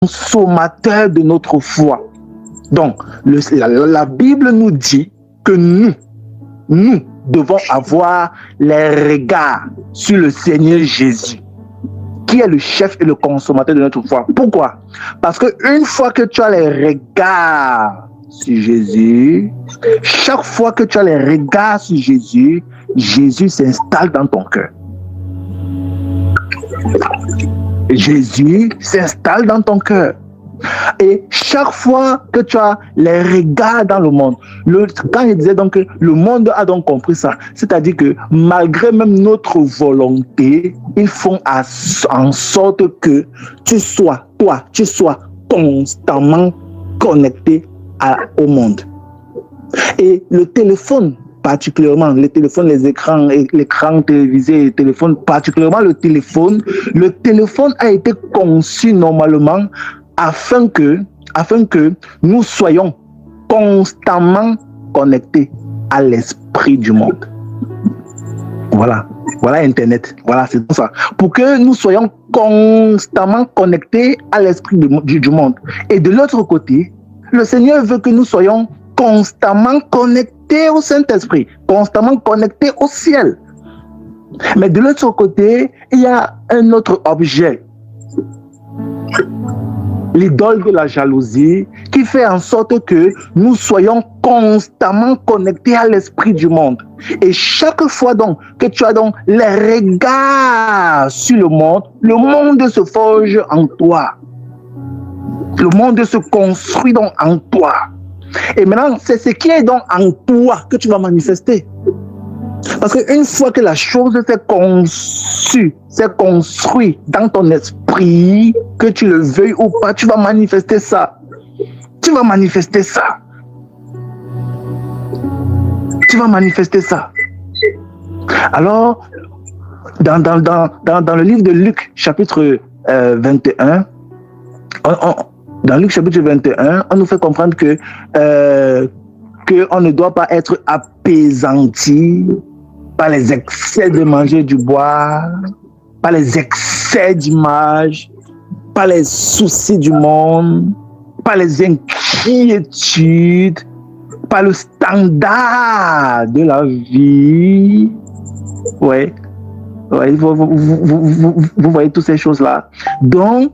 consommateur de notre foi. Donc, la Bible nous dit que nous devons avoir les regards sur le Seigneur Jésus, qui est le chef et le consommateur de notre foi. Pourquoi? Parce qu'une fois que tu as les regards sur Jésus, chaque fois que tu as les regards sur Jésus, Jésus s'installe dans ton cœur. Jésus s'installe dans ton cœur. Et chaque fois que tu as les regards dans le monde, quand il disait donc que le monde a donc compris ça, c'est-à-dire que malgré même notre volonté, ils font en sorte que tu sois constamment connecté au monde. Et le téléphone, particulièrement les téléphones, les écrans, l'écran télévisé, les téléphones, particulièrement le téléphone a été conçu normalement afin que nous soyons constamment connectés à l'esprit du monde. Voilà Internet, voilà, c'est ça. Pour que nous soyons constamment connectés à l'esprit du monde. Et de l'autre côté, le Seigneur veut que nous soyons constamment connectés au Saint-Esprit, constamment connectés au ciel. Mais de l'autre côté, il y a un autre objet, l'idole de la jalousie, qui fait en sorte que nous soyons constamment connectés à l'esprit du monde. Et chaque fois donc que tu as donc les regards sur le monde se forge en toi. Le monde se construit donc en toi. Et maintenant, c'est ce qui est donc en toi que tu vas manifester. Parce qu'une fois que la chose s'est conçue, s'est construite dans ton esprit, que tu le veuilles ou pas, tu vas manifester ça. Tu vas manifester ça. Tu vas manifester ça. Alors, dans le livre de Luc, chapitre 21, dans Luc chapitre 21, on nous fait comprendre que on ne doit pas être apaisanti par les excès de manger, du boire, par les excès d'image, par les soucis du monde, par les inquiétudes, par le standard de la vie. Ouais, vous voyez toutes ces choses-là. Donc,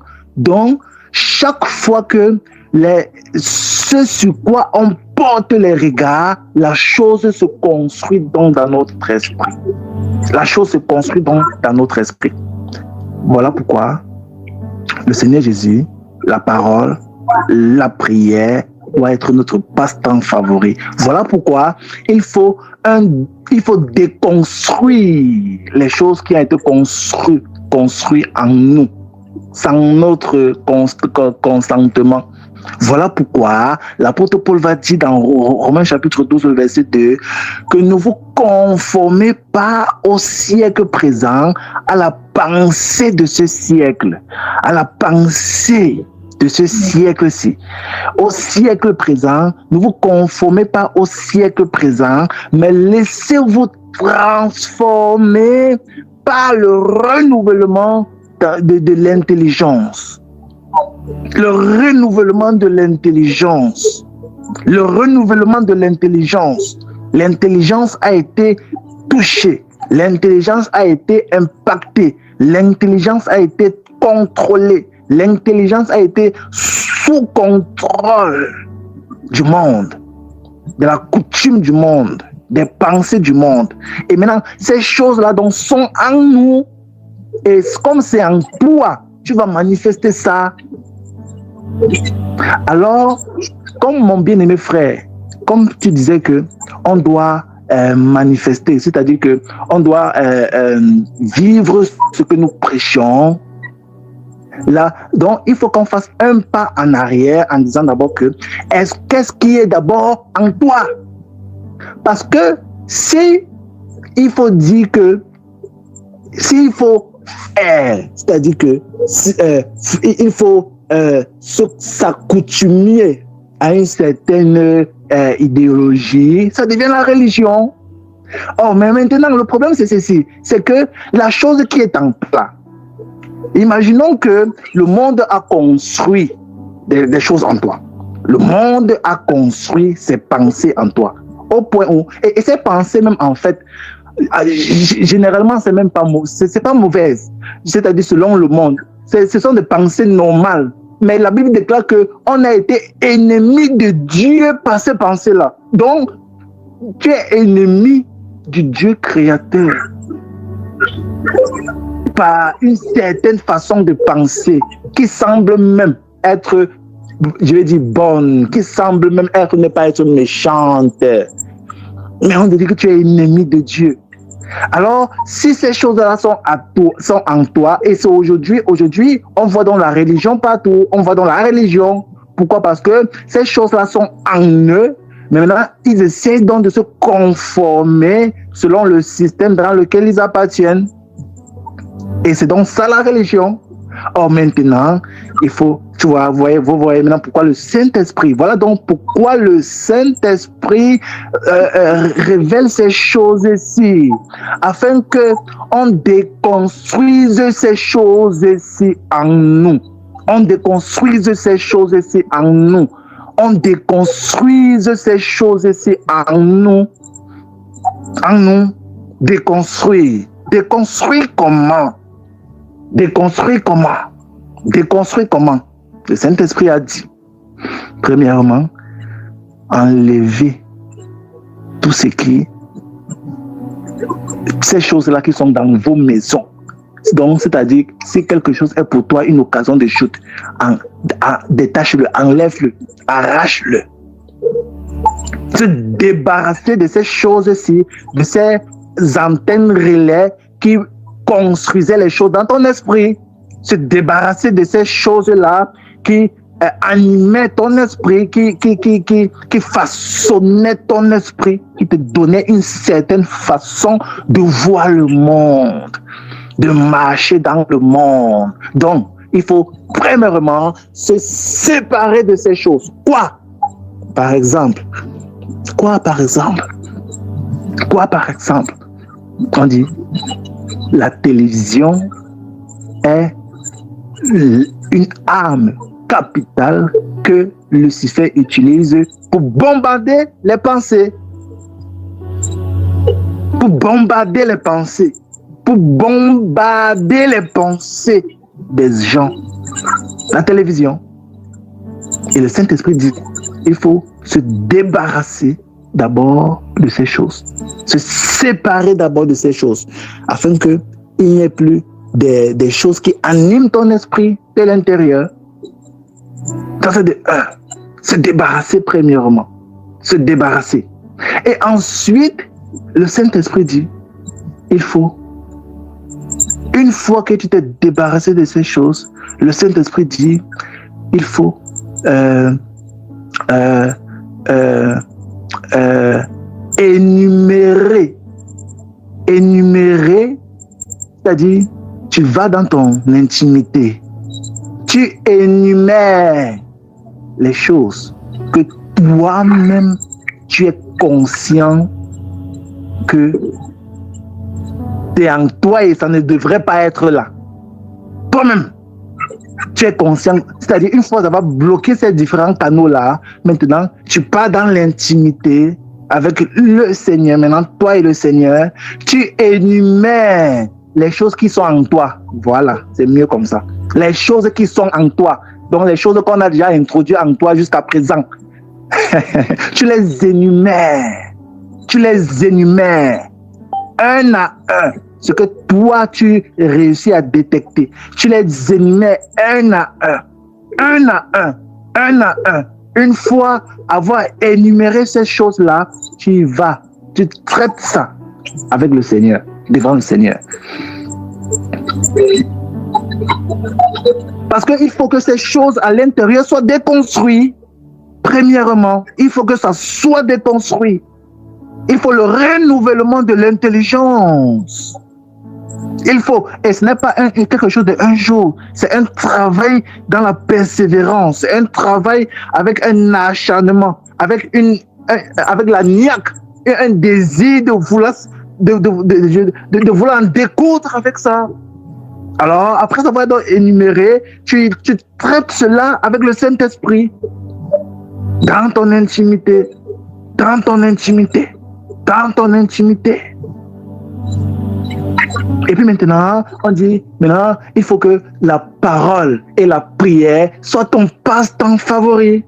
chaque fois que ce sur quoi on porte les regards, la chose se construit donc dans notre esprit. La chose se construit donc dans notre esprit. Voilà pourquoi le Seigneur Jésus, la parole, la prière doit être notre passe-temps favori. Voilà pourquoi il faut déconstruire les choses qui ont été construites en nous, sans notre consentement. Voilà pourquoi l'apôtre Paul va dire dans Romains chapitre 12, verset 2, que ne vous conformez pas au siècle présent, à la pensée de ce siècle, à la pensée de ce siècle-ci. Au siècle présent, ne vous conformez pas au siècle présent, mais laissez-vous transformer par le renouvellement de l'intelligence. Le renouvellement de l'intelligence. Le renouvellement de l'intelligence. L'intelligence a été touchée. L'intelligence a été impactée. L'intelligence a été contrôlée. L'intelligence a été sous contrôle du monde, de la coutume du monde, des pensées du monde. Et maintenant, ces choses-là donc sont en nous. Et comme c'est en toi, tu vas manifester ça. Alors, comme mon bien-aimé frère, comme tu disais que on doit manifester, c'est-à-dire que on doit vivre ce que nous prêchons. Là, donc, il faut qu'on fasse un pas en arrière en disant d'abord que qu'est-ce qui est d'abord en toi? Parce que il faut dire que s'il faut faire, c'est-à-dire que il faut s'accoutumer à une certaine idéologie, ça devient la religion. Oh, mais maintenant, le problème, c'est ceci, c'est que la chose qui est en toi, Imaginons que le monde a construit des choses en toi. Le monde a construit ses pensées en toi. Au point où, et ces pensées même en fait, généralement c'est même pas, c'est pas mauvaise. C'est-à-dire selon le monde. Ce sont des pensées normales. Mais la Bible déclare qu'on a été ennemi de Dieu par ces pensées-là. Donc, tu es ennemi du Dieu créateur par une certaine façon de penser qui semble même être, je vais dire, bonne, qui semble même être, ne pas être méchante. Mais on dit que tu es ennemi de Dieu. Alors, si ces choses-là sont en toi, et c'est aujourd'hui, on voit dans la religion partout, on voit dans la religion. Pourquoi? Parce que ces choses-là sont en eux, mais maintenant, ils essaient donc de se conformer selon le système dans lequel ils appartiennent. Et c'est donc ça la religion. Or maintenant, il faut, tu vois, vous voyez maintenant pourquoi le Saint-Esprit, voilà donc pourquoi le Saint-Esprit révèle ces choses-ci, afin qu'on déconstruise ces choses-ci en nous. On déconstruise ces choses-ci en nous. On déconstruise ces choses-ci en nous. En nous. Déconstruire. Déconstruire comment? Déconstruire comment? Déconstruire comment? Le Saint-Esprit a dit, premièrement, enlever tout ce qui, ces choses-là qui sont dans vos maisons. Donc, c'est-à-dire, si quelque chose est pour toi une occasion de chute, détache-le, enlève-le, arrache-le. Se débarrasser de ces choses-ci, de ces antennes relais qui construisaient les choses dans ton esprit, se débarrasser de ces choses-là qui animaient ton esprit, qui façonnaient ton esprit, qui te donnaient une certaine façon de voir le monde, de marcher dans le monde. Donc, il faut premièrement se séparer de ces choses. Quoi, par exemple? On dit, la télévision est une arme capitale que Lucifer utilise pour bombarder les pensées. Pour bombarder les pensées. Pour bombarder les pensées des gens. La télévision. Et le Saint-Esprit dit, il faut se débarrasser d'abord de ces choses. Se séparer d'abord de ces choses. Afin qu'il n'y ait plus des choses qui animent ton esprit de l'intérieur. Ça, c'est de se débarrasser premièrement. Se débarrasser. Et ensuite, le Saint-Esprit dit, il faut, une fois que tu t'es débarrassé de ces choses, le Saint-Esprit dit, il faut énumérer, c'est-à-dire, tu vas dans ton intimité, tu énumères les choses que toi-même, tu es conscient que c'est en toi et ça ne devrait pas être là. Toi-même, tu es conscient, c'est-à-dire une fois d'avoir bloqué ces différents canaux-là, maintenant, tu pars dans l'intimité avec le Seigneur. Maintenant, toi et le Seigneur, tu énumères les choses qui sont en toi. Voilà, c'est mieux comme ça. Les choses qui sont en toi. Donc, les choses qu'on a déjà introduites en toi jusqu'à présent. Tu les énumères. Tu les énumères. Un à un. Ce que toi, tu réussis à détecter. Tu les énumères un à un. Un à un. Un à un. Une fois avoir énuméré ces choses-là, tu y vas. Tu traites ça avec le Seigneur, devant le Seigneur. Parce qu'il faut que ces choses à l'intérieur soient déconstruites. Premièrement, il faut que ça soit déconstruit. Il faut le renouvellement de l'intelligence. Il faut, et ce n'est pas quelque chose d'un jour, c'est un travail dans la persévérance, c'est un travail avec un acharnement, avec la niaque et un désir de vouloir en découdre avec ça. Alors, après avoir donc énuméré, tu traites cela avec le Saint-Esprit. Dans ton intimité. Dans ton intimité. Dans ton intimité. Et puis maintenant, on dit, maintenant, il faut que la parole et la prière soient ton passe-temps favori.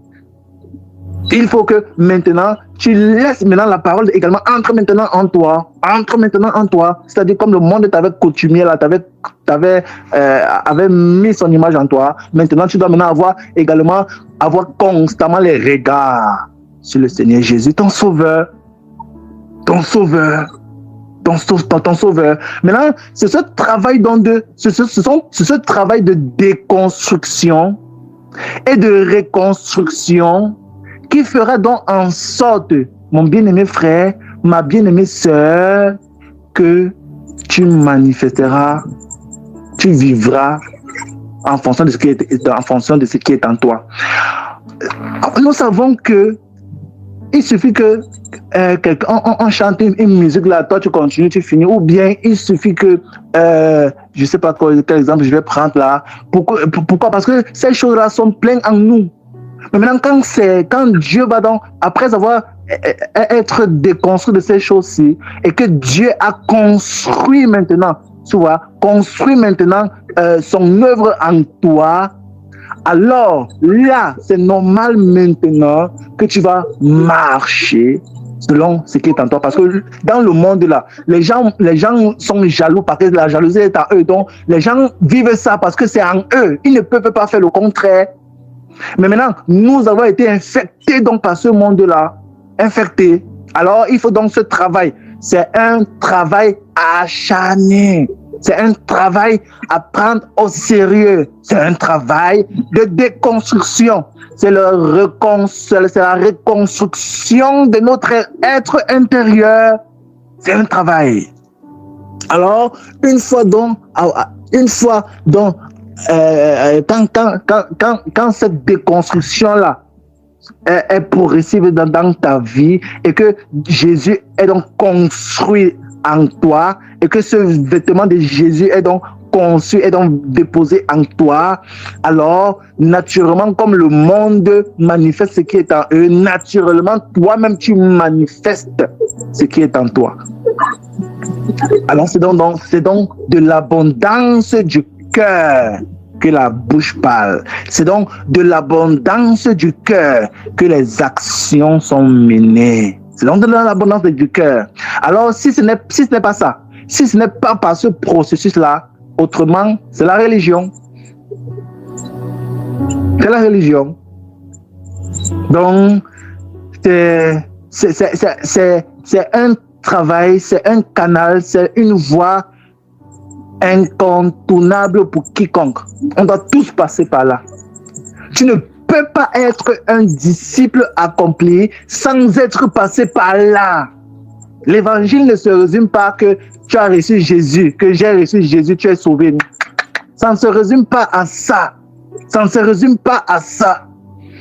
Il faut que maintenant, tu laisses maintenant la parole également entre maintenant en toi. Entre maintenant en toi. C'est-à-dire comme le monde t'avait coutumier là, avait mis son image en toi. Maintenant, tu dois maintenant avoir constamment les regards sur le Seigneur Jésus, ton sauveur. Ton sauveur. Ton sauveur. Maintenant, c'est ce travail ce travail de déconstruction et de reconstruction qui fera donc en sorte, mon bien-aimé frère, ma bien-aimée sœur, que tu manifesteras, tu vivras en fonction de ce qui est en toi. Nous savons que il suffit que on chante une musique là, toi tu continues, tu finis, ou bien il suffit que je sais pas quel exemple je vais prendre là. Pourquoi? Parce que ces choses-là sont pleines en nous. Mais maintenant, quand Dieu va donc, après avoir être déconstruit de ces choses-ci, et que Dieu a construit maintenant, tu vois, son œuvre en toi, alors là, c'est normal maintenant que tu vas marcher selon ce qui est en toi. Parce que dans le monde là, les gens sont jaloux parce que la jalousie est en eux. Donc, les gens vivent ça parce que c'est en eux. Ils ne peuvent pas faire le contraire. Mais maintenant, nous avons été infectés donc par ce monde-là. Infectés. Alors, il faut donc ce travail. C'est un travail acharné. C'est un travail à prendre au sérieux. C'est un travail de déconstruction. C'est la reconstruction de notre être intérieur. C'est un travail. Alors, une fois donc, quand cette déconstruction-là est progressive dans ta vie et que Jésus est donc construit en toi et que ce vêtement de Jésus est donc conçu, est donc déposé en toi, alors naturellement, comme le monde manifeste ce qui est en eux, naturellement, toi-même tu manifestes ce qui est en toi. Alors c'est donc de l'abondance du cœur que la bouche parle. C'est donc de l'abondance du cœur que les actions sont menées. C'est donc de l'abondance du cœur. Alors, si ce n'est pas ça, si ce n'est pas par ce processus-là, autrement, c'est la religion. C'est la religion. Donc, c'est un travail, c'est un canal, c'est une voie incontournable pour quiconque. On doit tous passer par là. Tu ne peux pas être un disciple accompli sans être passé par là. L'évangile ne se résume pas que tu as reçu Jésus, que j'ai reçu Jésus, tu es sauvé. Ça ne se résume pas à ça. Ça ne se résume pas à ça.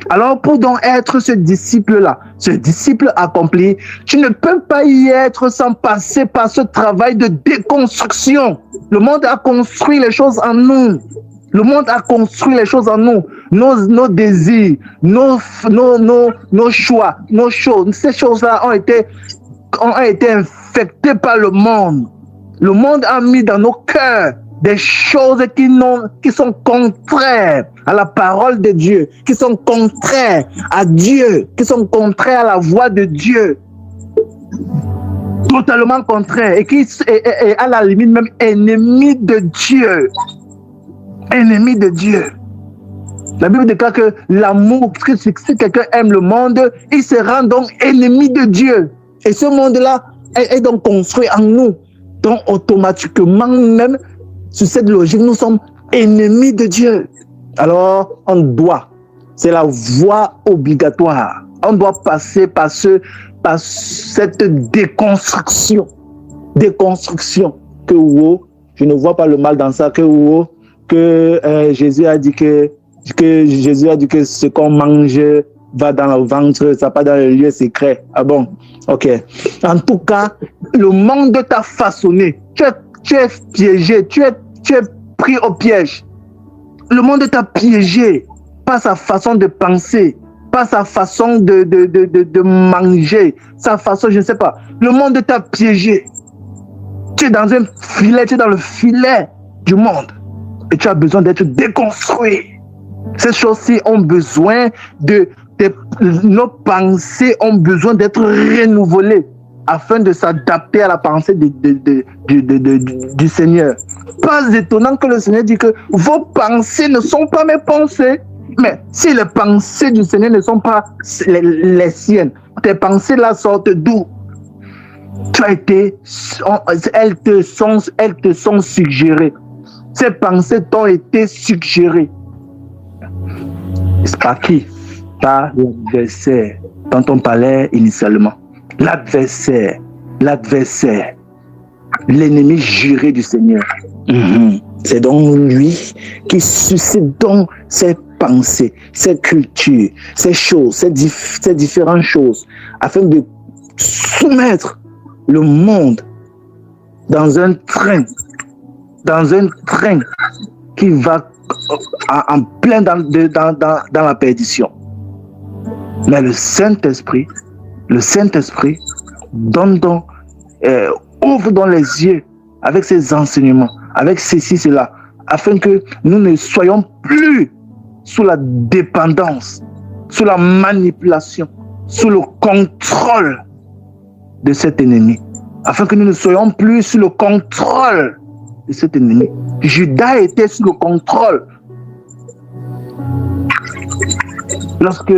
Alors, pour donc être ce disciple-là, ce disciple accompli, tu ne peux pas y être sans passer par ce travail de déconstruction. Le monde a construit les choses en nous. Le monde a construit les choses en nous. Nos désirs, nos choix, nos choses. Ces choses-là ont été infectées par le monde. Le monde a mis dans nos cœurs des choses qui sont contraires à la parole de Dieu, qui sont contraires à Dieu, qui sont contraires à la voix de Dieu. Totalement contraires et qui est à la limite même ennemi de Dieu. Ennemi de Dieu. La Bible déclare que l'amour, si quelqu'un aime le monde, il se rend donc ennemi de Dieu. Et ce monde-là est donc construit en nous. Donc automatiquement même, sur cette logique, nous sommes ennemis de Dieu. Alors, on doit, c'est la voie obligatoire. On doit passer par cette déconstruction. Déconstruction. Que je ne vois pas le mal dans ça. Que Jésus a dit que ce qu'on mange va dans le ventre, ça pas dans le lieu secret. Ah bon? Ok. En tout cas, le monde t'a façonné. Tu es piégé, tu es pris au piège. Le monde t'a piégé par sa façon de penser, par sa façon de manger, sa façon, je ne sais pas. Le monde t'a piégé. Tu es dans un filet, tu es dans le filet du monde. Et tu as besoin d'être déconstruit. Ces choses-ci ont besoin nos pensées ont besoin d'être renouvelées afin de s'adapter à la pensée du Seigneur. Pas étonnant que le Seigneur dit que vos pensées ne sont pas mes pensées. Mais si les pensées du Seigneur ne sont pas les siennes, tes pensées là sortent d'où? Elles te sont suggérées. Ces pensées t'ont été suggérées. C'est par qui? Par l'adversaire dont on parlait initialement. L'adversaire, l'ennemi juré du Seigneur. C'est donc lui qui suscite donc ces pensées, ces cultures, ces choses, ces différentes choses, afin de soumettre le monde dans un train qui va en plein dans la perdition. Mais le Saint-Esprit donne donc, ouvre dans les yeux avec ses enseignements, avec ceci, cela, afin que nous ne soyons plus sous la dépendance, sous la manipulation, sous le contrôle de cet ennemi, afin que nous ne soyons plus sous le contrôle de cet ennemi. Judas était sous le contrôle. Lorsque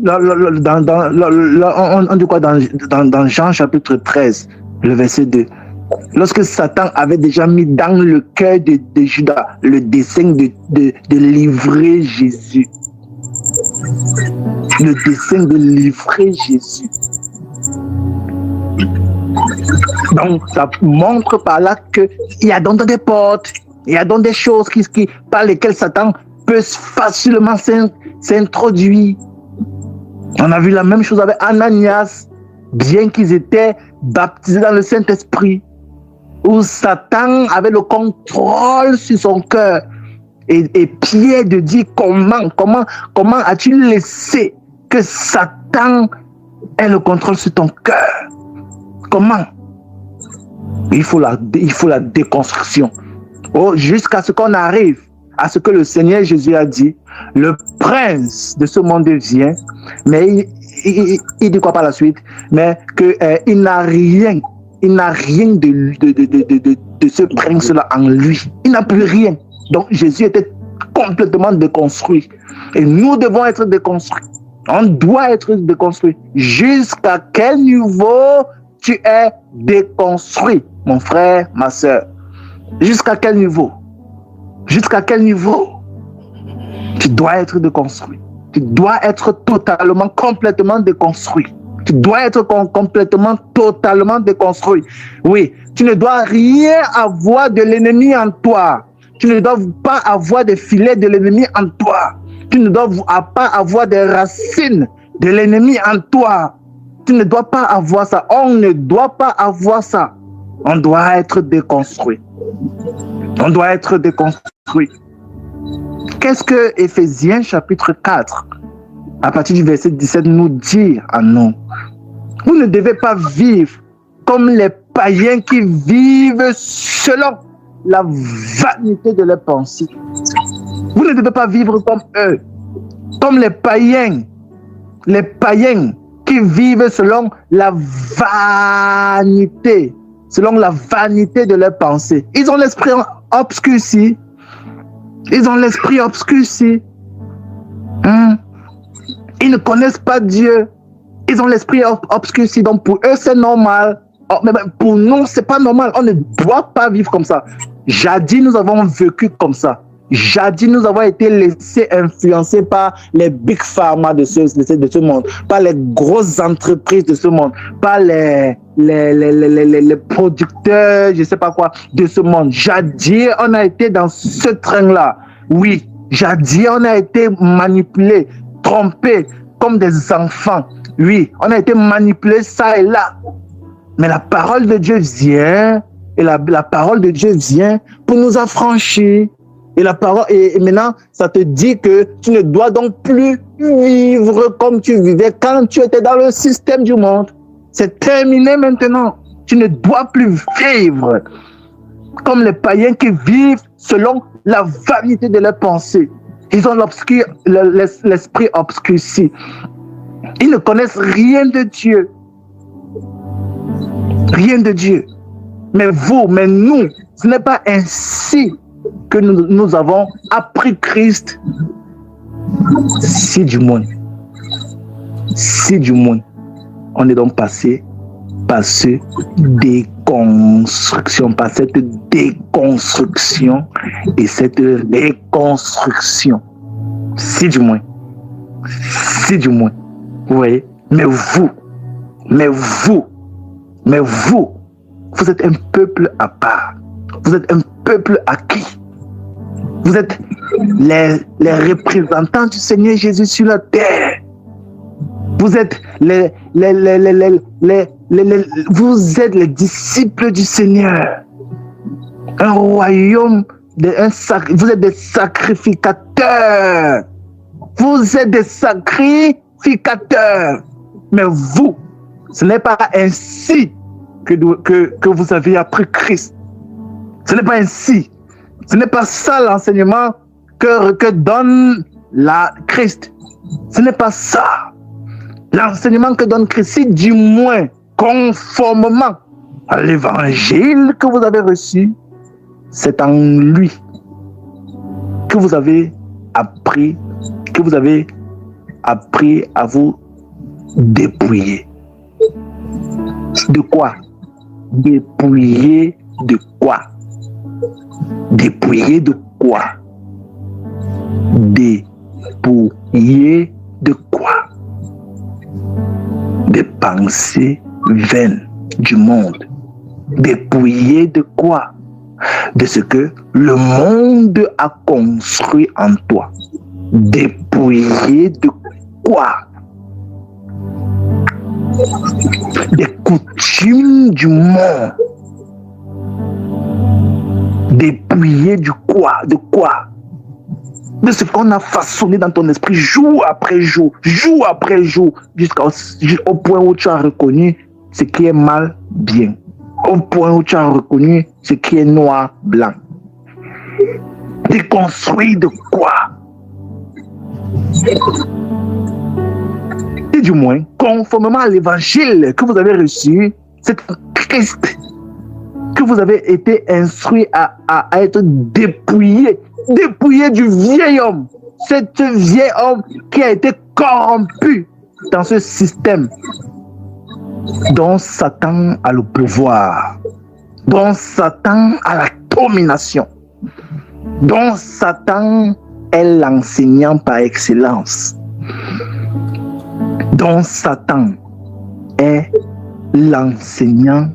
on dit quoi dans Jean chapitre 13, le verset 2, lorsque Satan avait déjà mis dans le cœur de Judas le dessein de livrer Jésus. Le dessein de livrer Jésus. Donc, ça montre par là qu'il y a donc des portes, il y a donc des choses par lesquelles Satan peut facilement s'introduire. On a vu la même chose avec Ananias, bien qu'ils étaient baptisés dans le Saint-Esprit, où Satan avait le contrôle sur son cœur. Et Pierre de dire comment as-tu laissé que Satan ait le contrôle sur ton cœur? Comment? Il faut la déconstruction. Jusqu'à ce qu'on arrive à ce que le Seigneur Jésus a dit, le prince de ce monde vient, mais il dit quoi par la suite? Mais qu'il n'a rien de ce prince-là en lui. Il n'a plus rien. Donc Jésus était complètement déconstruit. Et nous devons être déconstruits. On doit être déconstruit. Jusqu'à quel niveau tu es déconstruit, mon frère, ma soeur? Jusqu'à quel niveau? Jusqu'à quel niveau tu dois être déconstruit? Tu dois être totalement, complètement déconstruit. Tu dois être complètement, totalement déconstruit. Oui, tu ne dois rien avoir de l'ennemi en toi. Tu ne dois pas avoir des filets de l'ennemi en toi. Tu ne dois pas avoir des racines de l'ennemi en toi. Tu ne dois pas avoir ça. On ne doit pas avoir ça. On doit être déconstruit. On doit être déconstruit. Qu'est-ce que Éphésiens chapitre 4, à partir du verset 17, nous dit à nous? Vous ne devez pas vivre comme les païens qui vivent selon la vanité de leurs pensées. Vous ne devez pas vivre comme eux, comme les païens qui vivent selon la vanité de leurs pensées. Ils ont l'esprit obscurci. Ils ne connaissent pas Dieu. Ils ont l'esprit obscurci. Donc pour eux, c'est normal. Mais pour nous, c'est pas normal. On ne doit pas vivre comme ça. Jadis, nous avons vécu comme ça. Jadis, nous avons été laissés influencer par les big pharma de ce monde, par les grosses entreprises de ce monde, par les producteurs, je ne sais pas quoi, de ce monde. Jadis, on a été dans ce train-là. Oui, jadis, on a été manipulés, trompés comme des enfants. Oui, on a été manipulés ça et là. Mais la parole de Dieu vient, et la parole de Dieu vient pour nous affranchir. Et la parole, et maintenant, ça te dit que tu ne dois donc plus vivre comme tu vivais quand tu étais dans le système du monde. C'est terminé maintenant. Tu ne dois plus vivre comme les païens qui vivent selon la vanité de leurs pensées. Ils ont l'esprit obscurci. Ils ne connaissent rien de Dieu. Rien de Dieu. Mais vous, mais nous, ce n'est pas ainsi que nous avons appris Christ. Si du moins, on est donc passé par cette déconstruction et cette reconstruction. Si du moins, vous voyez, mais vous êtes un peuple à part. Vous êtes un peuple acquis. Vous êtes les représentants du Seigneur Jésus sur la terre. Vous êtes vous êtes les disciples du Seigneur. Un royaume, vous êtes des sacrificateurs. Vous êtes des sacrificateurs. Mais vous, ce n'est pas ainsi que vous avez appris Christ. Ce n'est pas ainsi. Ce n'est pas ça l'enseignement que donne Christ. Ce n'est pas ça. L'enseignement que donne Christ, c'est du moins conformément à l'évangile que vous avez reçu. C'est en lui que vous avez appris à vous dépouiller. De quoi? Dépouiller de quoi? Dépouiller de quoi? Dépouiller de quoi? Des pensées vaines du monde. Dépouiller de quoi? De ce que le monde a construit en toi. Dépouiller de quoi? Des coutumes du monde. Dépouiller du quoi? De quoi? De ce qu'on a façonné dans ton esprit jour après jour, jusqu'au point où tu as reconnu ce qui est mal, bien. Au point où tu as reconnu ce qui est noir, blanc. Déconstruire de quoi? Et du moins, conformément à l'évangile que vous avez reçu, c'est Christ que vous avez été instruit à être dépouillé du vieil homme. Cet vieil homme qui a été corrompu dans ce système dont Satan a le pouvoir, dont Satan a la domination, dont Satan est l'enseignant par excellence, dont Satan est l'enseignant,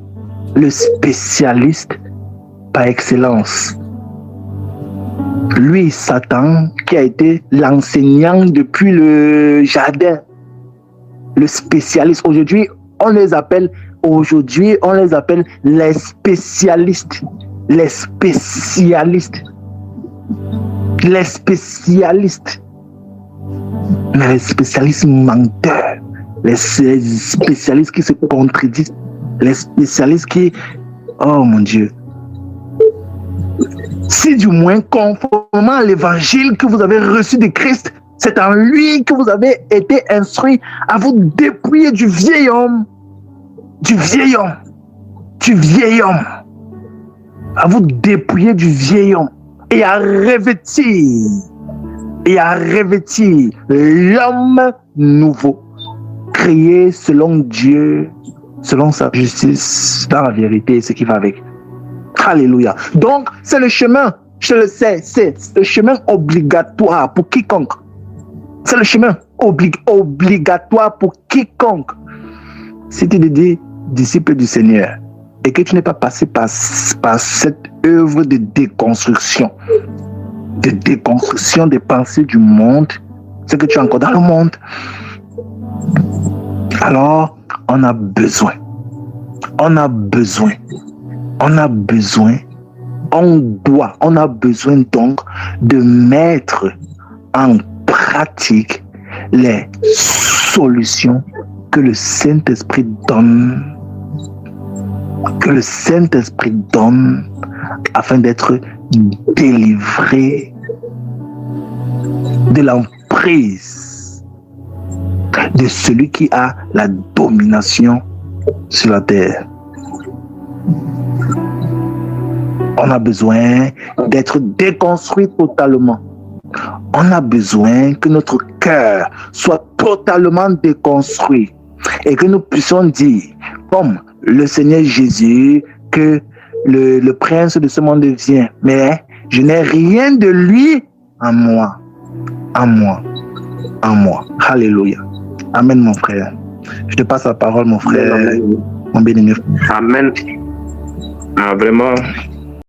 le spécialiste par excellence. Lui, Satan, qui a été l'enseignant depuis le jardin, le spécialiste. Aujourd'hui, on les appelle les spécialistes. Les spécialistes. Les spécialistes. Mais les spécialistes menteurs. Les spécialistes qui se contredisent. Les spécialistes qui... Oh mon Dieu. Si du moins, conformément à l'évangile que vous avez reçu de Christ, c'est en lui que vous avez été instruit à vous dépouiller du vieil homme, à vous dépouiller du vieil homme et à revêtir l'homme nouveau, créé selon Dieu, selon sa justice, dans la vérité et ce qui va avec. Alléluia. Donc, c'est le chemin, je le sais, c'est le chemin obligatoire pour quiconque. C'est le chemin obligatoire pour quiconque. Si tu te dis disciple du Seigneur et que tu n'es pas passé par cette œuvre de déconstruction des pensées du monde, c'est que tu es encore dans le monde. Alors, on a besoin on a besoin donc de mettre en pratique les solutions que le Saint-Esprit donne, afin d'être délivré de l'emprise de celui qui a la domination sur la terre. On a besoin d'être déconstruit totalement. On a besoin que notre cœur soit totalement déconstruit et que nous puissions dire, comme le Seigneur Jésus, que le prince de ce monde vient, mais je n'ai rien de lui en moi. Alléluia. Amen, mon frère. Je te passe la parole, mon frère, mon béni. Amen. Ah, vraiment,